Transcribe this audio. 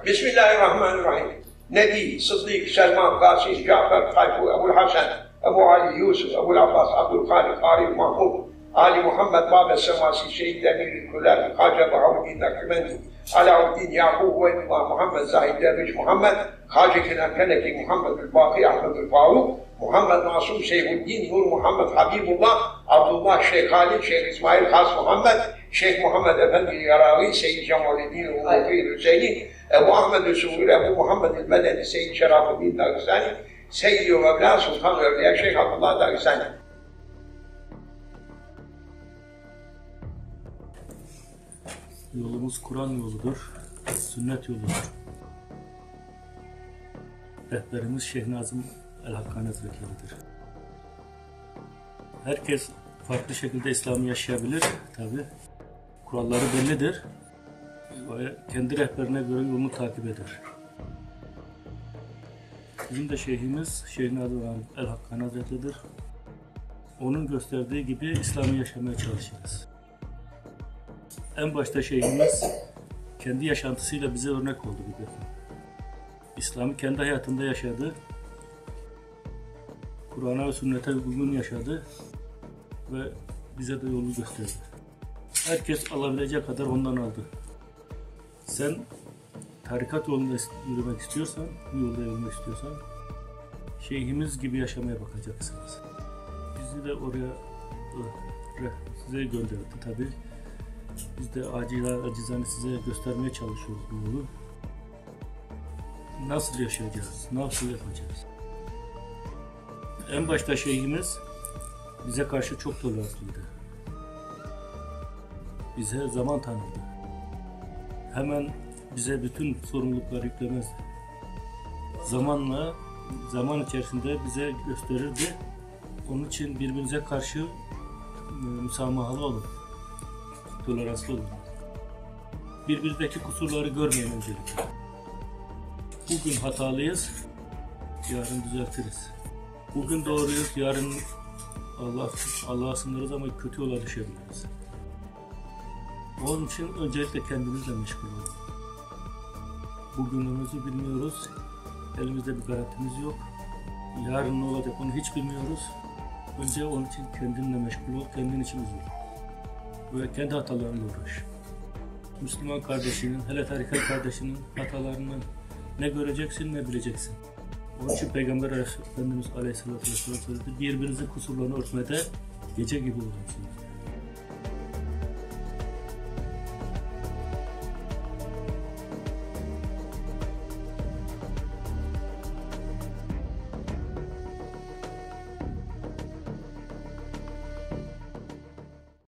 Bismillahirrahmanirrahim. Nebi, Sıddık, Selman, Gasim, Cafer, Tayfur, Ebu'l-Hasan, Ebu Ali, Yusuf, Ebu'l-Abbas, Abdülkadir, Arif, Mahmud, Ali Muhammed, Babel Semasi, Seyyid Demir-i Kuller, Hacı Bahavuddin Nakşibendi, Alauddin, Yakub, Veydullah, Muhammed, Zahid Derviş, Muhammed, Hacı Kenan Keneki, Muhammedül Baki, Ahmedül Faruk, Muhammed Masum, Seyfuddin, Nur Muhammed, Habibullah, Abdullah, Şeyh Halid, Şeyh İsmail, Has Muhammed, Şeyh Muhammed Efendi Yaravi, Seyyid Cemaluddin, Umufi Hüseyin, Ebu Ahmed Suvur, Ebu Muhammed Medeni, Seyyid Şerafuddin Dağistani, Seyyid-i Mevla Sultan Evliya Şeyh Abdullah Dağistani. Yolumuz Kur'an yoludur, sünnet yoludur. Rehberimiz Şeyh Nazım El-Hakkani Hazretleri'dir. Herkes farklı şekilde İslam'ı yaşayabilir tabi. Kuralları bellidir. Ve kendi rehberine göre yolunu takip eder. Bizim de şeyhimiz Şeyh Nazım El-Hakkani Hazretleri'dir. Onun gösterdiği gibi İslam'ı yaşamaya çalışırız. En başta şeyhimiz kendi yaşantısıyla bize örnek oldu bir defa. İslam'ı kendi hayatında yaşadı. Kur'an'a ve sünnete uygun yaşadı ve bize de yolu gösterdi. Herkes alabileceği kadar ondan aldı. Sen tarikat yolunda yürümek istiyorsan, bu yolda yürümek istiyorsan şeyhimiz gibi yaşamaya bakacaksınız. Bizi de oraya size gönderdi tabii. Biz de acizane size göstermeye çalışıyoruz bu yolu. Nasıl yaşayacağız, nasıl yapacağız? En başta şeyhimiz bize karşı çok tolerantlıydı. Bize zaman tanıdı. Hemen bize bütün sorumlulukları yüklemezdi. Zaman içerisinde bize gösterirdi. Onun için birbirinize karşı müsamahalı olun. Toleranslı olun. Birbirindeki kusurları görmeyin öncelikle. Bugün hatalıyız, yarın düzeltiriz. Bugün doğruyuz, yarın Allah'a sınırız ama kötü yola düşebiliriz. Onun için öncelikle kendimizle meşgul olun. Bugünümüzü bilmiyoruz, elimizde bir garantimiz yok. Yarın ne olacak onu hiç bilmiyoruz. Önce onun için kendinle meşgul ol, kendin için üzül. Ve kendi hatalarıyla uğraş. Müslüman kardeşinin, hele tarikat kardeşinin hatalarını ne göreceksin ne bileceksin. Onun için Peygamber Efendimiz Aleyhisselatü Vesselam söyledi, birbirinizin kusurlarını örtmede gece gibi olacaksınız.